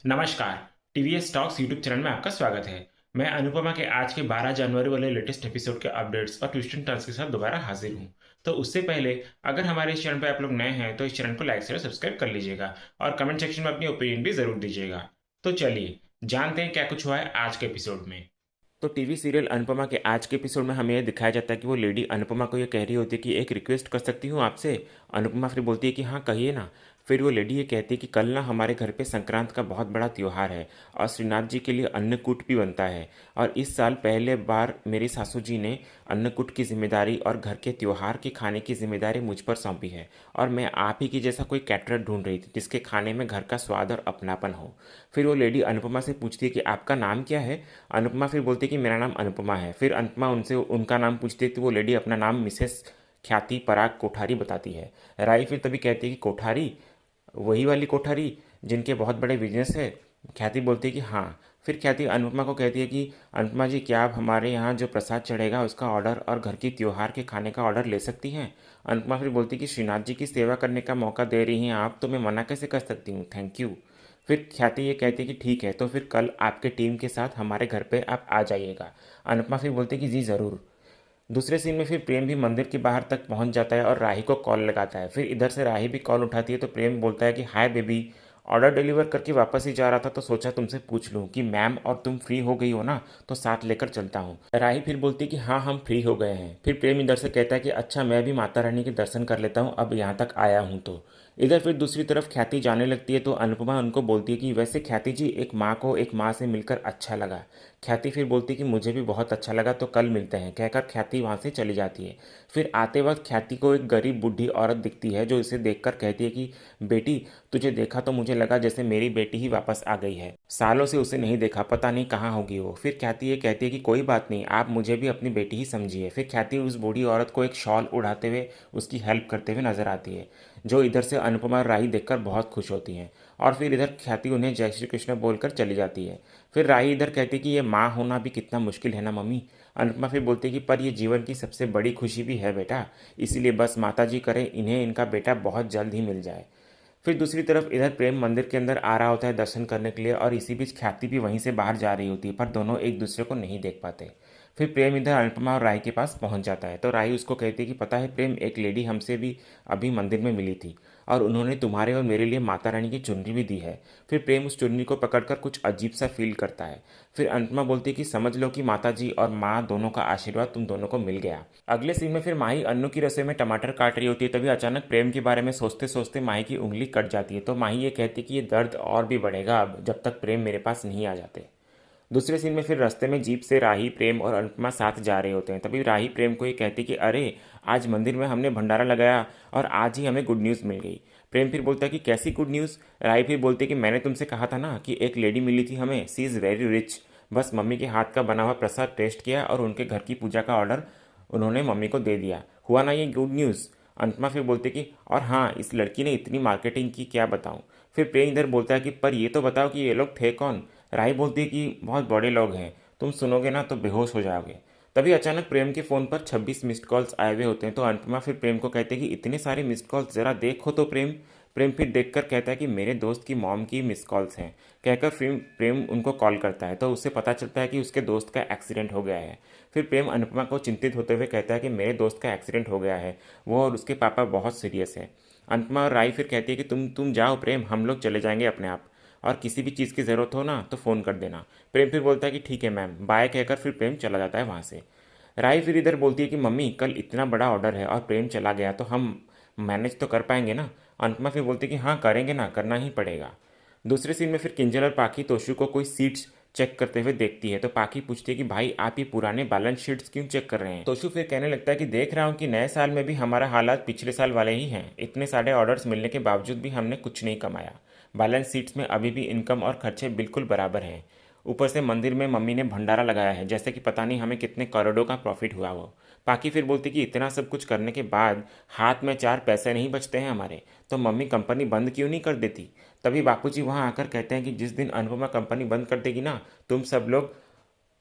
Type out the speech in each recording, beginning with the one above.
नमस्कार। TVS talks YouTube channel में आपका स्वागत है। मैं अनुपमा के आज के 12 जनवरी वाले लेटेस्ट एपिसोड के अपडेट्स और ट्विस्ट एंड टर्न्स के साथ दोबारा हाजिर हूँ। तो उससे पहले अगर हमारे इस चैनल पर आप लोग नए हैं तो इस चैनल को लाइक शेयर सब्सक्राइब कर लीजिएगा और कमेंट सेक्शन में अपनी ओपिनियन भी जरूर दीजिएगा। तो चलिए जानते हैं क्या कुछ हुआ है आज के एपिसोड में। तो टीवी सीरियल अनुपमा के आज के एपिसोड में हमें यह दिखाया जाता है कि वो लेडी अनुपमा को ये कह रही होती है कि एक रिक्वेस्ट कर सकती हूँ आपसे। अनुपमा फिर बोलती है कि हाँ कहिए ना। फिर वो लेडी ये कहती है कि कल ना हमारे घर पे संक्रांत का बहुत बड़ा त्यौहार है और श्रीनाथ जी के लिए अन्नकूट भी बनता है। और इस साल पहले बार मेरी सासू जी ने अन्नकूट की जिम्मेदारी और घर के त्यौहार के खाने की जिम्मेदारी मुझ पर सौंपी है। और मैं आप ही की जैसा कोई कैटरर ढूंढ रही थी जिसके खाने में घर का स्वाद और अपनापन हो। फिर वो लेडी अनुपमा से पूछती है कि आपका नाम क्या है। अनुपमा फिर बोलती है कि मेरा नाम अनुपमा है। फिर अनुपमा उनसे उनका नाम पूछती है तो वो लेडी अपना नाम मिसेस ख्याति पराग कोठारी बताती है। राई फिर तभी कहती है कि कोठारी, वही वाली कोठारी जिनके बहुत बड़े बिजनेस है। ख्याति बोलती है कि हाँ। फिर ख्याति अनुपमा को कहती है कि अनुपमा जी क्या आप हमारे यहाँ जो प्रसाद चढ़ेगा उसका ऑर्डर और घर की त्योहार के खाने का ऑर्डर ले सकती हैं। अनुपमा फिर बोलती है कि श्रीनाथ जी की सेवा करने का मौका दे रही हैं आप, तो मैं मना कैसे कर सकती हूँ, थैंक यू। फिर ख्याति ये कहती है कि ठीक है तो फिर कल आपके टीम के साथ हमारे घर पे आप आ जाइएगा। अनुपमा फिर बोलती है कि जी ज़रूर। दूसरे सीन में फिर प्रेम भी मंदिर के बाहर तक पहुंच जाता है और राही को कॉल लगाता है। फिर इधर से राही भी कॉल उठाती है तो प्रेम बोलता है कि हाय बेबी, ऑर्डर डिलीवर करके वापस ही जा रहा था तो सोचा तुमसे पूछ लूं कि मैम और तुम फ्री हो गई हो ना, तो साथ लेकर चलता हूँ। राही फिर बोलती है कि हाँ हम फ्री हो गए हैं। फिर प्रेम इधर से कहता है कि अच्छा मैं भी माता रानी के दर्शन कर लेता हूँ, अब यहाँ तक आया हूँ तो। इधर फिर दूसरी तरफ ख्याति जाने लगती है तो अनुपमा उनको बोलती है कि वैसे ख्याति जी एक माँ को एक माँ से मिलकर अच्छा लगा। ख्याति फिर बोलती है कि मुझे भी बहुत अच्छा लगा तो कल मिलते हैं, कहकर ख्याति वहाँ से चली जाती है। फिर आते वक्त ख्याति को एक गरीब बूढ़ी औरत दिखती है जो इसे देखकर कहती है कि बेटी, तुझे देखा तो मुझे लगा जैसे मेरी बेटी ही वापस आ गई है, सालों से उसे नहीं देखा, पता नहीं कहाँ होगी वो। फिर ख्याति ये कहती है कि कोई बात नहीं, आप मुझे भी अपनी बेटी ही समझिए। फिर ख्याति उस बूढ़ी औरत को एक शॉल उड़ाते हुए उसकी हेल्प करते हुए नजर आती है, जो इधर से अनुपमा और राही देखकर बहुत खुश होती हैं। और फिर इधर ख्याति उन्हें जय श्री कृष्ण बोलकर चली जाती है। फिर राही इधर कहती है कि ये माँ होना भी कितना मुश्किल है ना मम्मी। अनुपमा फिर बोलती है कि पर ये जीवन की सबसे बड़ी खुशी भी है बेटा, इसीलिए बस माता जी करें इन्हें इनका बेटा बहुत जल्द ही मिल जाए। फिर दूसरी तरफ इधर प्रेम मंदिर के अंदर आ रहा होता है दर्शन करने के लिए और इसी बीच ख्याति भी वहीं से बाहर जा रही होती है, पर दोनों एक दूसरे को नहीं देख पाते। फिर प्रेम इधर अनुपमा और राही के पास पहुंच जाता है तो राही उसको कहती है कि पता है प्रेम, एक लेडी हमसे भी अभी मंदिर में मिली थी और उन्होंने तुम्हारे और मेरे लिए माता रानी की चुनरी भी दी है। फिर प्रेम उस चुनरी को पकड़कर कुछ अजीब सा फील करता है। फिर अनुपमा बोलती है कि समझ लो कि माता जी और माँ दोनों का आशीर्वाद तुम दोनों को मिल गया। अगले सीन में फिर माही अन्नू की रसोई में टमाटर काट रही होती है, तभी अचानक प्रेम के बारे में सोचते सोचते माही की उंगली कट जाती है तो माही ये कहती है कि ये दर्द और भी बढ़ेगा अब जब तक प्रेम मेरे पास नहीं आ जाते। दूसरे सीन में फिर रास्ते में जीप से राही, प्रेम और अनुपमा साथ जा रहे होते हैं, तभी राही प्रेम को ये कहती कि अरे आज मंदिर में हमने भंडारा लगाया और आज ही हमें गुड न्यूज़ मिल गई। प्रेम फिर बोलता है कि कैसी गुड न्यूज़। राही फिर बोलती है कि मैंने तुमसे कहा था ना कि एक लेडी मिली थी हमें, सी इज़ वेरी रिच, बस मम्मी के हाथ का बना हुआ प्रसाद टेस्ट किया और उनके घर की पूजा का ऑर्डर उन्होंने मम्मी को दे दिया, हुआ ना ये गुड न्यूज़। अनुपमा फिर बोलती कि और हाँ इस लड़की ने इतनी मार्केटिंग की, क्या बताऊँ। फिर प्रेम इधर बोलता है कि पर ये तो बताओ कि ये लोग थे कौन। राही बोलती है कि बहुत बड़े लोग हैं, तुम सुनोगे ना तो बेहोश हो जाओगे। तभी अचानक प्रेम के फ़ोन पर 26 मिस्ड कॉल्स आए हुए होते हैं तो अनुपमा फिर प्रेम को कहते हैं कि इतने सारे मिस्ड कॉल्स ज़रा देखो तो प्रेम। प्रेम फिर देखकर कहता है कि मेरे दोस्त की मॉम की मिस कॉल्स हैं। कहकर प्रेम उनको कॉल करता है तो उससे पता चलता है कि उसके दोस्त का एक्सीडेंट हो गया है। फिर प्रेम अनुपमा को चिंतित होते हुए कहता है कि मेरे दोस्त का एक्सीडेंट हो गया है, वो और उसके पापा बहुत सीरियस है। अनुपमा और राई फिर कहती है कि तुम जाओ प्रेम, हम लोग चले जाएंगे अपने आप, और किसी भी चीज़ की ज़रूरत हो ना तो फ़ोन कर देना। प्रेम फिर बोलता है कि ठीक है मैम, बाय कहकर फिर प्रेम चला जाता है वहाँ से। राई फिर इधर बोलती है कि मम्मी कल इतना बड़ा ऑर्डर है और प्रेम चला गया तो हम मैनेज तो कर पाएंगे ना। अनुपमा फिर बोलती है कि हाँ करेंगे ना, करना ही पड़ेगा। दूसरे सीन में फिर किंजल और पाखी तोशु को कोई सीट्स चेक करते हुए देखती है तो पाखी पूछती है कि भाई आप ये पुराने बैलेंस शीट्स क्यों चेक कर रहे हैं। तोशु फिर कहने लगता है कि देख रहा हूँ कि नए साल में भी हमारा हालात पिछले साल वाले ही हैं, इतने सारे ऑर्डर्स मिलने के बावजूद भी हमने कुछ नहीं कमाया, बैलेंस शीट्स में अभी भी इनकम और खर्चे बिल्कुल बराबर हैं। ऊपर से मंदिर में मम्मी ने भंडारा लगाया है, जैसे कि पता नहीं हमें कितने करोड़ों का प्रॉफिट हुआ वो। पाकि फिर बोलती कि इतना सब कुछ करने के बाद हाथ में चार पैसे नहीं बचते हैं हमारे, तो मम्मी कंपनी बंद क्यों नहीं कर देती। तभी बापूजी वहाँ आकर कहते हैं कि जिस दिन अनुपमा कंपनी बंद कर देगी ना, तुम सब लोग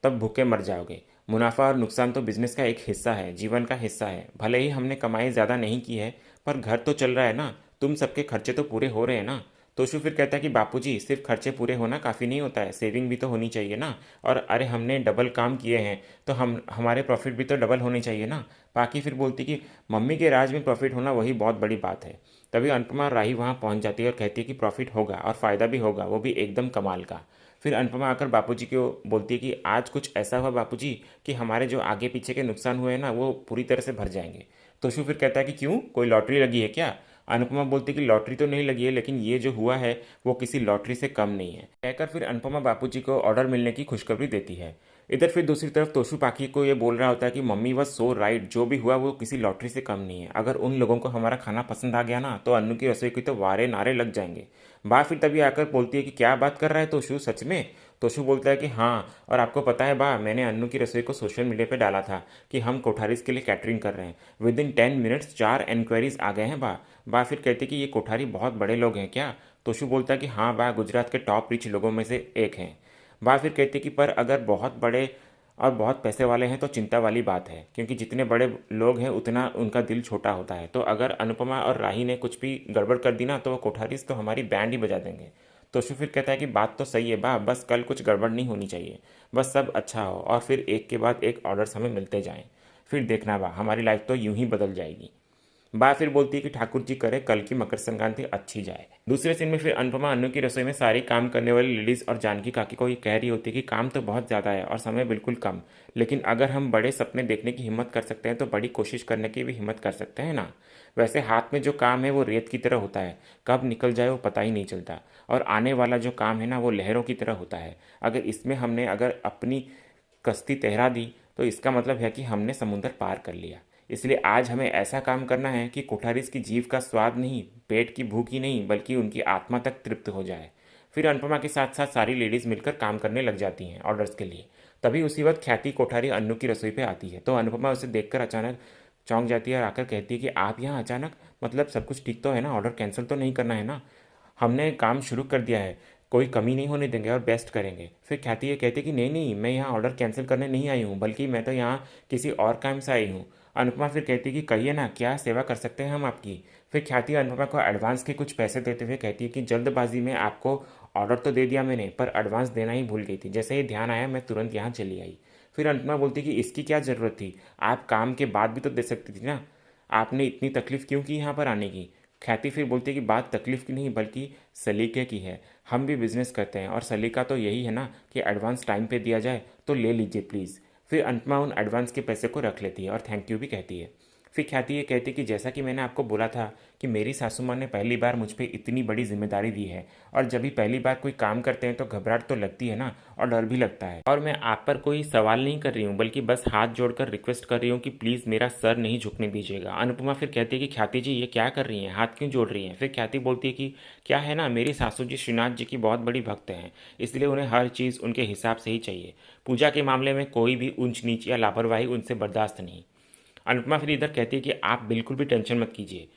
तब भूखे मर जाओगे। मुनाफा और नुकसान तो बिजनेस का एक हिस्सा है, जीवन का हिस्सा है। भले ही हमने कमाई ज़्यादा नहीं की है पर घर तो चल रहा है ना, तुम सबके खर्चे तो पूरे हो रहे हैं ना। तोशु फिर कहता है कि बापूजी सिर्फ खर्चे पूरे होना काफ़ी नहीं होता है, सेविंग भी तो होनी चाहिए ना। और अरे हमने डबल काम किए हैं तो हमारे प्रॉफिट भी तो डबल होने चाहिए ना। पाकी फिर बोलती कि मम्मी के राज में प्रॉफिट होना वही बहुत बड़ी बात है। तभी अनुपमा और राही वहाँ पहुँच जाती है और कहती है कि प्रॉफिट होगा और फ़ायदा भी होगा, वो भी एकदम कमाल का। फिर अनुपमा आकर बापूजी को बोलती है कि आज कुछ ऐसा हुआ बापूजी कि हमारे जो आगे पीछे के नुकसान हुए हैं ना वो पूरी तरह से भर जाएंगे। तोशु फिर कहता है कि क्यों, कोई लॉटरी लगी है क्या। अनुपमा बोलती है कि लॉटरी तो नहीं लगी है लेकिन ये जो हुआ है वो किसी लॉटरी से कम नहीं है। कहकर फिर अनुपमा बापूजी को ऑर्डर मिलने की खुशखबरी देती है। इधर फिर दूसरी तरफ तोशु पाकी को ये बोल रहा होता है कि मम्मी वॉज सो राइट, जो भी हुआ वो किसी लॉटरी से कम नहीं है। अगर उन लोगों को हमारा खाना पसंद आ गया ना तो अन्नू की रसोई की तो वारे नारे लग जाएंगे। बा फिर तभी आकर बोलती है कि क्या बात कर रहा है तोशु, सच में। तोशु बोलता है कि हाँ, और आपको पता है बा, मैंने अन्नू की रसोई को सोशल मीडिया पे डाला था कि हम कोठारीज के लिए कैटरिंग कर रहे हैं। विद इन 10 मिनट्स 4 एनक्वायरीज आ गए हैं बा फिर कहती कि ये कोठारी बहुत बड़े लोग हैं क्या। तोशु बोलता है कि हाँ बा, गुजरात के टॉप रिच लोगों में से एक हैं। बा फिर कहती कि पर अगर बहुत बड़े और बहुत पैसे वाले हैं तो चिंता वाली बात है, क्योंकि जितने बड़े लोग हैं उतना उनका दिल छोटा होता है। तो अगर अनुपमा और राही ने कुछ भी गड़बड़ कर दी ना तो वो कोठारीज तो हमारी बैंड ही बजा देंगे। तो शिव फिर कहता है कि बात तो सही है बा, बस कल कुछ गड़बड़ नहीं होनी चाहिए, बस सब अच्छा हो और फिर एक के बाद एक ऑर्डर्स हमें मिलते जाएं। फिर देखना बा, हमारी लाइफ तो यूं ही बदल जाएगी। बा फिर बोलती है कि ठाकुर जी करे कल की मकर संक्रांति अच्छी जाए। दूसरे सीन में फिर अनुपमा अन्नू की रसोई में सारी काम करने वाली लेडीज और जानकी काकी को ये कह रही होती है कि काम तो बहुत ज़्यादा है और समय बिल्कुल कम, लेकिन अगर हम बड़े सपने देखने की हिम्मत कर सकते हैं तो बड़ी कोशिश करने की भी हिम्मत कर सकते हैं ना। वैसे हाथ में जो काम है वो रेत की तरह होता है, कब निकल जाए वो पता ही नहीं चलता, और आने वाला जो काम है ना वो लहरों की तरह होता है। अगर इसमें हमने अगर अपनी कश्ती तैरा दी तो इसका मतलब है कि हमने समुंदर पार कर लिया। इसलिए आज हमें ऐसा काम करना है कि कोठारीज की जीव का स्वाद नहीं, पेट की भूख ही नहीं, बल्कि उनकी आत्मा तक तृप्त हो जाए। फिर अनुपमा के साथ साथ सारी लेडीज़ मिलकर काम करने लग जाती हैं ऑर्डर्स के लिए। तभी उसी वक्त ख्याति कोठारी अन्नू की रसोई पे आती है तो अनुपमा उसे देखकर अचानक चौंक जाती है और आकर कहती है कि आप यहाँ अचानक, मतलब सब कुछ ठीक तो है ना, ऑर्डर कैंसिल तो नहीं करना है ना। हमने काम शुरू कर दिया है, कोई कमी नहीं होने देंगे और बेस्ट करेंगे। फिर ख्याति ये कहती है कि नहीं नहीं, मैं यहाँ ऑर्डर कैंसिल करने नहीं आई हूँ, बल्कि मैं तो यहाँ किसी और काम से आई हूँ। अनुपमा फिर कहती है कि कहिए ना, क्या सेवा कर सकते हैं हम आपकी। फिर ख्याति अनुपमा को एडवांस के कुछ पैसे देते हुए कहती है कि जल्दबाजी में आपको ऑर्डर तो दे दिया मैंने, पर एडवांस देना ही भूल गई थी, जैसे ही ध्यान आया मैं तुरंत यहाँ चली आई। फिर अनुपमा बोलती कि इसकी क्या ज़रूरत थी, आप काम के बाद भी तो दे सकती थी ना, आपने इतनी तकलीफ़ क्यों की यहाँ पर आने की। ख्याति फिर बोलती है कि बात तकलीफ़ की नहीं बल्कि सलीके की है, हम भी बिजनेस करते हैं और सलीका तो यही है ना कि एडवांस टाइम पे दिया जाए, तो ले लीजिए प्लीज़। फिर अनुपमा उन एडवांस के पैसे को रख लेती है और थैंक यू भी कहती है। फिर ख्याति ये कहती है कि जैसा कि मैंने आपको बोला था कि मेरी सासू माँ ने पहली बार मुझ पर इतनी बड़ी जिम्मेदारी दी है, और जब भी पहली बार कोई काम करते हैं तो घबराहट तो लगती है ना, और डर भी लगता है। और मैं आप पर कोई सवाल नहीं कर रही हूँ, बल्कि बस हाथ जोड़कर रिक्वेस्ट कर रही हूँ कि प्लीज़ मेरा सर नहीं झुकने दीजिएगा। अनुपमा फिर कहती है कि ख्याति जी ये क्या कर रही हैं, हाथ क्यों जोड़ रही हैं। फिर ख्याति बोलती है कि क्या है ना, मेरी सासू जी श्रीनाथ जी की बहुत बड़ी भक्त हैं, इसलिए उन्हें हर चीज़ उनके हिसाब से ही चाहिए। पूजा के मामले में कोई भी ऊंच नीच या लापरवाही उनसे बर्दाश्त नहीं। अनुपमा फिर इधर कहती है कि आप बिल्कुल भी टेंशन मत कीजिए,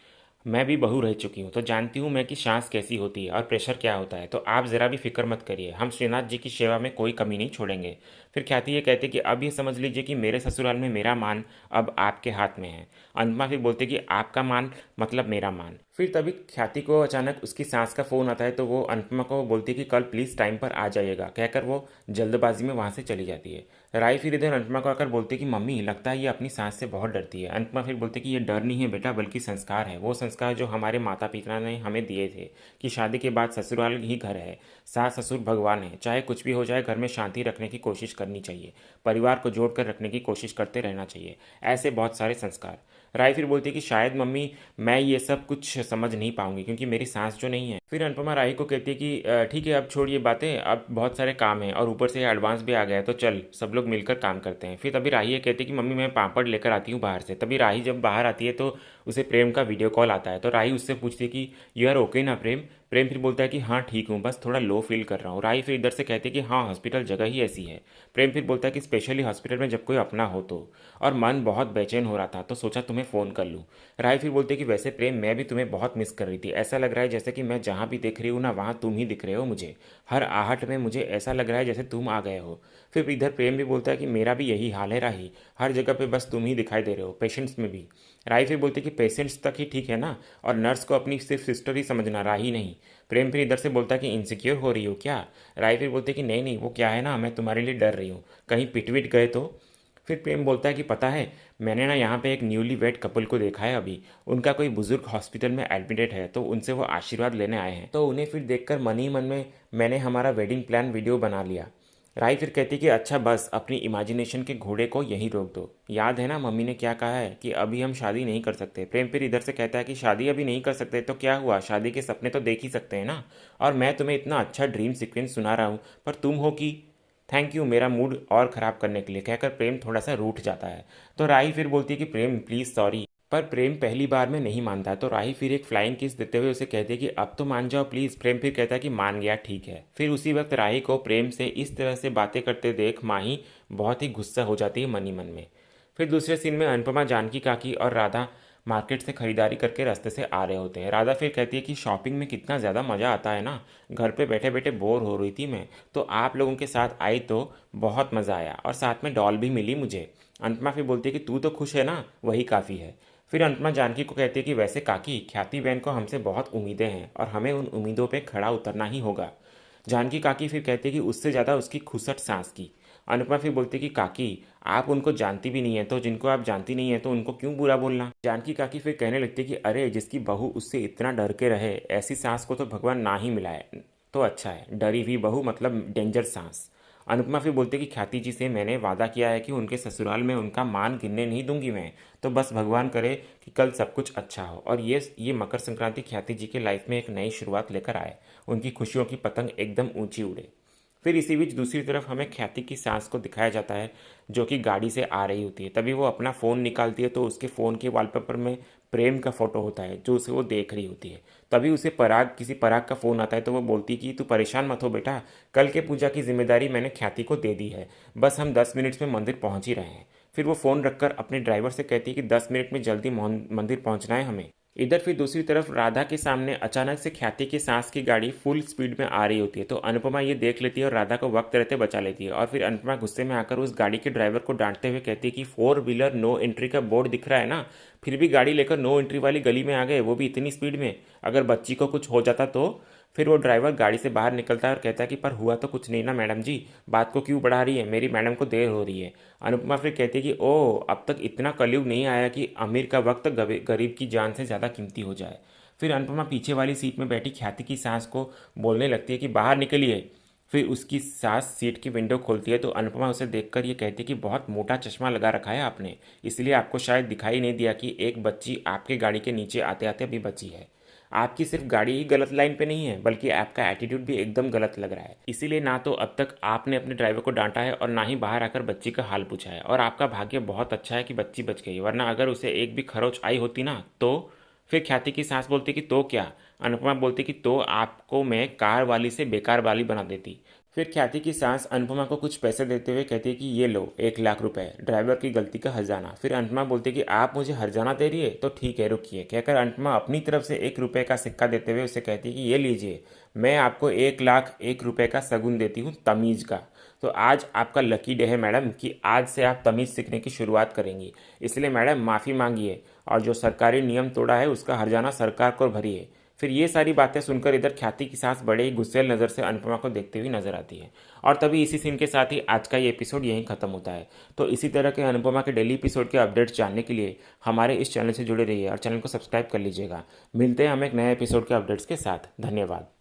मैं भी बहू रह चुकी हूँ तो जानती हूँ मैं कि सांस कैसी होती है और प्रेशर क्या होता है, तो आप ज़रा भी फिक्र मत करिए, हम श्रीनाथ जी की सेवा में कोई कमी नहीं छोड़ेंगे। फिर ख्याति ये कहती कि अब ये समझ लीजिए कि मेरे ससुराल में मेरा मान अब आपके हाथ में है। अनुपमा फिर बोलती कि आपका मान मतलब मेरा मान। फिर तभी ख्याति को अचानक उसकी सांस का फ़ोन आता है तो वो अनुपमा को बोलती कि कल प्लीज़ टाइम पर आ जाइएगा, कहकर वो जल्दबाजी में वहाँ से चली जाती है। राय फिर इधर अनुपमा को आकर बोलती कि मम्मी लगता है ये अपनी सांस से बहुत डरती है। अनुपमा फिर बोलती कि ये डर नहीं है बेटा, बल्कि संस्कार है, वो संस्कार जो हमारे माता पिता ने हमें दिए थे कि शादी के बाद ससुराल ही घर है, सास ससुर भगवान है, चाहे कुछ भी हो जाए घर में शांति रखने की कोशिश करनी चाहिए, परिवार को जोड़ कर रखने की कोशिश करते रहना चाहिए, ऐसे बहुत सारे संस्कार। राय फिर बोलती है कि शायद मम्मी मैं ये सब कुछ समझ नहीं पाऊंगी क्योंकि मेरी सांस जो नहीं है। फिर अनुपमा राय को कहती है कि ठीक है अब छोड़िए बातें, अब बहुत सारे काम हैं और ऊपर से एडवांस भी आ गया है, तो चल सब लोग मिलकर काम करते हैं। फिर तभी राही ये कहती है कि मम्मी मैं पापड़ लेकर आती हूँ बाहर से। तभी राही जब बाहर आती है तो उसे प्रेम का वीडियो कॉल आता है, तो राही उससे पूछती है कि यू आर ओके ना प्रेम। प्रेम फिर बोलता है कि हाँ ठीक हूँ, बस थोड़ा लो फील कर रहा हूँ। राही फिर इधर से कहती है कि हाँ हॉस्पिटल जगह ही ऐसी है। प्रेम फिर बोलता है कि स्पेशली हॉस्पिटल में जब कोई अपना हो तो, और मन बहुत बेचैन हो रहा था तो सोचा तुम्हें फ़ोन कर लूँ। राय फिर बोलती है कि वैसे प्रेम मैं भी तुम्हें बहुत मिस कर रही थी, ऐसा लग रहा है जैसे कि मैं जहाँ भी देख रही हूँ ना वहाँ तुम ही दिख रहे हो मुझे, हर आहट में मुझे ऐसा लग रहा है जैसे तुम आ गए हो। फिर इधर प्रेम भी बोलता है कि मेरा भी यही हाल है राही, हर जगह पे बस तुम ही दिखाई दे रहे हो, पेशेंट्स में भी। राही फिर बोलती कि पेशेंट्स तक ही ठीक है ना, और नर्स को अपनी सिर्फ सिस्टर ही समझना, राही नहीं। प्रेम फिर इधर से बोलता कि इनसिक्योर हो रही हो क्या। राही फिर बोलती कि नहीं नहीं, वो क्या है ना, मैं तुम्हारे लिए डर रही हूँ, कहीं पिट विट गए तो। फिर प्रेम बोलता है कि पता है, मैंने ना यहाँ पे एक न्यूली वेड कपल को देखा है अभी। उनका कोई बुजुर्ग हॉस्पिटल में एडमिटेड है, तो उनसे वो आशीर्वाद लेने आए हैं। तो उन्हें फिर देखकर मन ही मन में मैंने हमारा वेडिंग प्लान वीडियो बना लिया। राई फिर कहती कि अच्छा बस अपनी इमेजिनेशन के घोड़े को यहीं रोक दो। याद है ना मम्मी ने क्या कहा है कि अभी हम शादी नहीं कर सकते। प्रेम फिर इधर से कहता है कि शादी अभी नहीं कर सकते तो क्या हुआ, शादी के सपने तो देख ही सकते हैं ना। और मैं तुम्हें इतना अच्छा ड्रीम सीक्वेंस सुना रहा हूँ, पर तुम हो कि थैंक यू मेरा मूड और ख़राब करने के लिए, कहकर प्रेम थोड़ा सा रूठ जाता है। तो राही फिर बोलती है कि प्रेम प्लीज़ सॉरी। पर प्रेम पहली बार में नहीं मानता, तो राही फिर एक फ्लाइंग किस देते हुए उसे कहती है कि अब तो मान जाओ प्लीज़। प्रेम फिर कहता है कि मान गया ठीक है। फिर उसी वक्त राही को प्रेम से इस तरह से बातें करते देख माही बहुत ही गुस्सा हो जाती है मन ही मन में। फिर दूसरे सीन में अनुपमा, जानकी काकी और राधा मार्केट से खरीदारी करके रास्ते से आ रहे होते हैं। राधा फिर कहती है कि शॉपिंग में कितना ज़्यादा मज़ा आता है ना, घर पे बैठे बैठे बोर हो रही थी मैं, तो आप लोगों के साथ आई तो बहुत मज़ा आया, और साथ में डॉल भी मिली मुझे। अनुपमा फिर बोलती है कि तू तो खुश है ना, वही काफ़ी है। फिर अनुपमा जानकी को कहती है कि वैसे काकी, ख्याति बहन को हमसे बहुत उम्मीदें हैं और हमें उन उम्मीदों पे खड़ा उतरना ही होगा। जानकी काकी फिर कहती है कि उससे ज़्यादा उसकी खुसट सांस की। अनुपमा फिर बोलती है कि काकी, आप उनको जानती भी नहीं है, तो जिनको आप जानती नहीं है तो उनको क्यों बुरा बोलना। जानकी काकी फिर कहने लगती है कि अरे जिसकी बहू उससे इतना डर के रहे, ऐसी सांस को तो भगवान ना ही मिलाए तो अच्छा है, डरी हुई बहू मतलब डेंजर सांस। अनुपमा फिर बोलते कि ख्याति जी से मैंने वादा किया है कि उनके ससुराल में उनका मान गिरने नहीं दूंगी मैं, तो बस भगवान करे कि कल सब कुछ अच्छा हो और ये मकर संक्रांति ख्याति जी के लाइफ में एक नई शुरुआत लेकर आए, उनकी खुशियों की पतंग एकदम ऊंची उड़े। फिर इसी बीच दूसरी तरफ हमें ख्याति की सांस को दिखाया जाता है, जो कि गाड़ी से आ रही होती है। तभी वो अपना फ़ोन निकालती है, तो उसके फ़ोन के वॉलपेपर में प्रेम का फ़ोटो होता है जो उसे वो देख रही होती है। तभी उसे किसी पराग का फ़ोन आता है, तो वो बोलती है कि तू परेशान मत हो बेटा, कल के पूजा की जिम्मेदारी मैंने ख्याति को दे दी है, बस हम 10 मिनट्स में मंदिर पहुंच ही रहे हैं। फिर वो फ़ोन रखकर अपने ड्राइवर से कहती है कि 10 मिनट में जल्दी मंदिर पहुंचना है हमें। इधर फिर दूसरी तरफ राधा के सामने अचानक से ख्याति की सांस की गाड़ी फुल स्पीड में आ रही होती है, तो अनुपमा ये देख लेती है और राधा को वक्त रहते बचा लेती है। और फिर अनुपमा गुस्से में आकर उस गाड़ी के ड्राइवर को डांटते हुए कहती है कि 4 व्हीलर नो एंट्री का बोर्ड दिख रहा है ना, फिर भी गाड़ी लेकर नो एंट्री वाली गली में आ गए, वो भी इतनी स्पीड में, अगर बच्ची को कुछ हो जाता तो। फिर वो ड्राइवर गाड़ी से बाहर निकलता है और कहता है कि पर हुआ तो कुछ नहीं ना मैडम जी, बात को क्यों बढ़ा रही है, मेरी मैडम को देर हो रही है। अनुपमा फिर कहती है कि ओह, अब तक इतना कलयुग नहीं आया कि अमीर का वक्त गरीब की जान से ज़्यादा कीमती हो जाए। फिर अनुपमा पीछे वाली सीट में बैठी ख्याति की सांस को बोलने लगती है कि बाहर निकलिए। फिर उसकी सास सीट की विंडो खोलती है, तो अनुपमा उसे देखकर ये कहती है कि बहुत मोटा चश्मा लगा रखा है आपने, इसलिए आपको शायद दिखाई नहीं दिया कि एक बच्ची आपके गाड़ी के नीचे आते आते अभी बची है। आपकी सिर्फ गाड़ी ही गलत लाइन पे नहीं है, बल्कि आपका एटीट्यूड भी एकदम गलत लग रहा है। इसीलिए ना तो अब तक आपने अपने ड्राइवर को डांटा है और ना ही बाहर आकर बच्ची का हाल पूछा है, और आपका भाग्य बहुत अच्छा है कि बच्ची बच गई, वरना अगर उसे एक भी खरोच आई होती ना तो। फिर ख्याति की सांस बोलती कि तो क्या। अनुपमा बोलती कि तो आपको मैं कार वाली से बेकार वाली बना देती। फिर ख्याति की सांस अनुपमा को कुछ पैसे देते हुए कहती है कि ये लो 1 लाख रुपए, ड्राइवर की गलती का हर्जाना। फिर अनुपमा बोलती है कि आप मुझे हर्जाना दे रही है, तो ठीक है रुकिए, कहकर अनुपमा अपनी तरफ से 1 रुपये का सिक्का देते हुए उसे कहती है कि ये लीजिए, मैं आपको 1 लाख 1 रुपये का शगुन देती हूँ तमीज़ का। तो आज आपका लकी डे है मैडम, कि आज से आप तमीज़ सीखने की शुरुआत करेंगी, इसलिए मैडम माफ़ी मांगिए, और जो सरकारी नियम तोड़ा है उसका हर्जाना सरकार को भरिए। फिर ये सारी बातें सुनकर इधर ख्याति की सांस बड़े ही गुस्सेल नज़र से अनुपमा को देखते हुए नजर आती है। और तभी इसी सीन के साथ ही आज का ये एपिसोड यहीं ख़त्म होता है। तो इसी तरह के अनुपमा के डेली एपिसोड के अपडेट्स जानने के लिए हमारे इस चैनल से जुड़े रहिए और चैनल को सब्सक्राइब कर लीजिएगा। मिलते हैं हम एक नए एपिसोड के अपडेट्स के साथ। धन्यवाद।